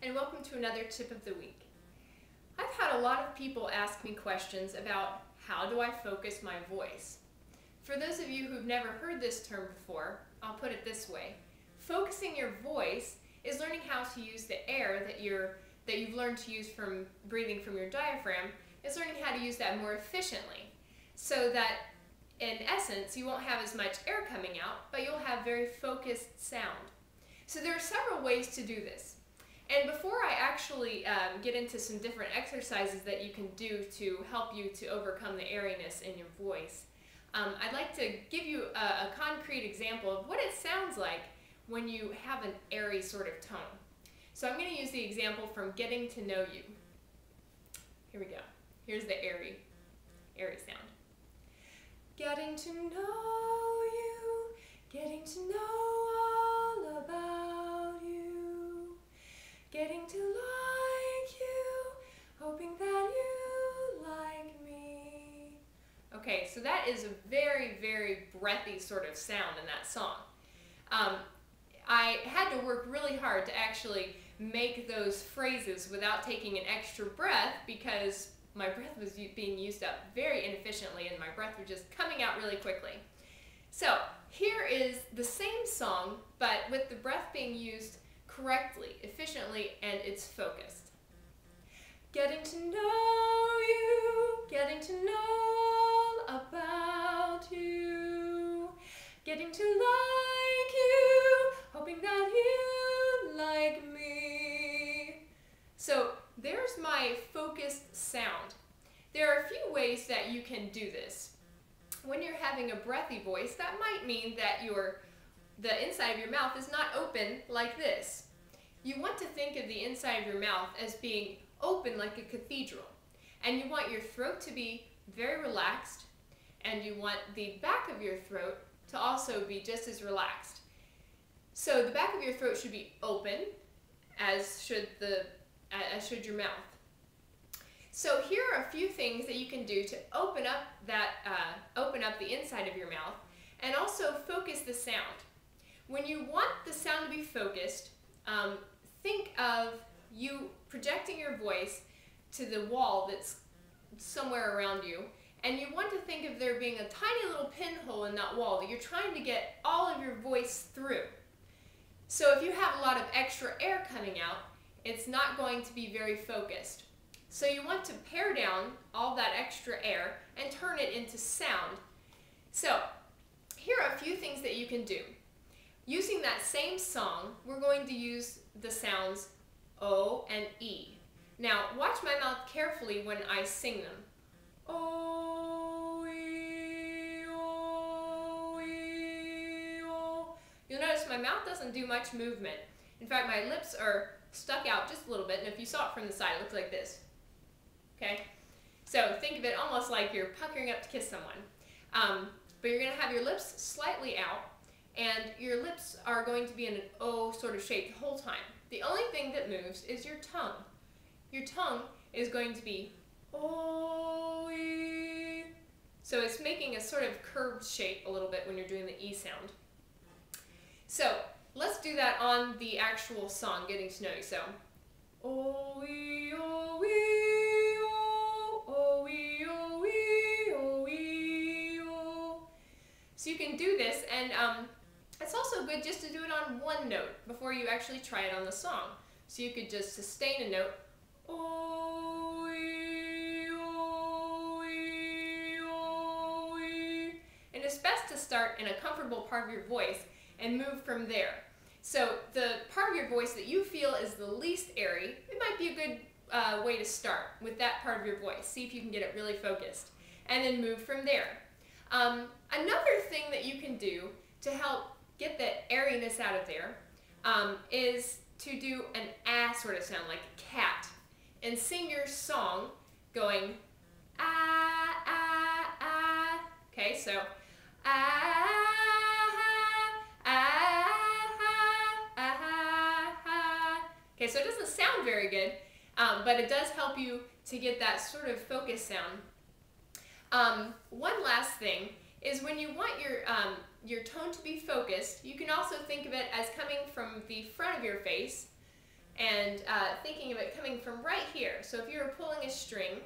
and welcome to another tip of the week. I've had a lot of people ask me questions about how do I focus my voice. For those of you who've never heard this term before, I'll put it this way. Focusing your voice is learning how to use the air that you've learned to use from breathing from your diaphragm, is learning how to use that more efficiently, so that in essence you won't have as much air coming out, but you'll have very focused sound. So there are several ways to do this. And before I actually get into some different exercises that you can do to help you to overcome the airiness in your voice, I'd like to give you a concrete example of what it sounds like when you have an airy sort of tone. So I'm going to use the example from Getting to Know You. Here we go. Here's the airy sound. Getting to know you, getting to know all about you, getting to like you, hoping that you like me. Okay, so that is a very, very breathy sort of sound in that song. I had to work really hard to actually make those phrases without taking an extra breath because my breath was being used up very inefficiently and my breath was just coming out really quickly. So here is the same song, but with the breath being used correctly, efficiently, and it's focused. Getting to know you, getting to know all about you, getting to like you, hoping that you like me. So there's my focused sound. There are a few ways that you can do this. When you're having a breathy voice, that might mean that the inside of your mouth is not open like this. You want to think of the inside of your mouth as being open like a cathedral. And you want your throat to be very relaxed, and you want the back of your throat to also be just as relaxed. So the back of your throat should be open, as should your mouth. So here are a few things that you can do to open up the inside of your mouth and also focus the sound. When you want the sound to be focused, think of you projecting your voice to the wall that's somewhere around you, and you want to think of there being a tiny little pinhole in that wall that you're trying to get all of your voice through. So if you have a lot of extra air coming out, it's not going to be very focused. So you want to pare down all that extra air and turn it into sound. So here are a few things that you can do. Using that same song, we're going to use the sounds O and E. Now watch my mouth carefully when I sing them. O, E, O, E, O. You'll notice my mouth doesn't do much movement. In fact, my lips are stuck out just a little bit, and if you saw it from the side, it looks like this. Okay? So think of it almost like you're puckering up to kiss someone. But you're going to have your lips slightly out, and your lips are going to be in an O sort of shape the whole time. The only thing that moves is your tongue. Your tongue is going to be O-E. So it's making a sort of curved shape a little bit when you're doing the E sound. So let's do that on the actual song, Getting to Know You. So O-E, O-E, O, O-E, O-E, O-E, O. So you can do this, and it's also good just to do it on one note before you actually try it on the song. So you could just sustain a note, O-E, O-E, O-E. And it's best to start in a comfortable part of your voice and move from there. So the part of your voice that you feel is the least airy, it might be a good way to start with that part of your voice. See if you can get it really focused, and then move from there. Another thing that you can do to help get the airiness out of there is to do an ah sort of sound, like a cat, and sing your song going ah, ah, ah. Okay, so ah, ah, ah, ah, ah. Okay, so it doesn't sound very good, but it does help you to get that sort of focus sound. One last thing is when you want your tone to be focused, you can also think of it as coming from the front of your face and thinking of it coming from right here. So if you were pulling a string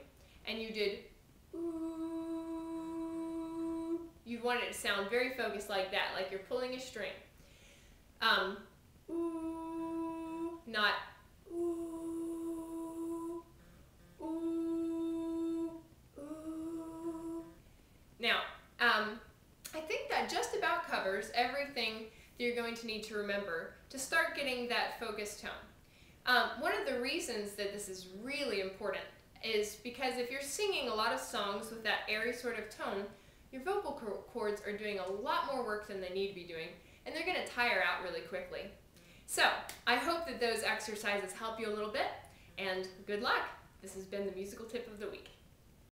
and you did ooh, you'd want it to sound very focused like that, like you're pulling a string. Ooh, not ooh, ooh, ooh. Now, I think that just about covers everything that you're going to need to remember to start getting that focused tone. One of the reasons that this is really important is because if you're singing a lot of songs with that airy sort of tone, your vocal cords are doing a lot more work than they need to be doing, and they're going to tire out really quickly. So, I hope that those exercises help you a little bit, and good luck! This has been the musical tip of the week.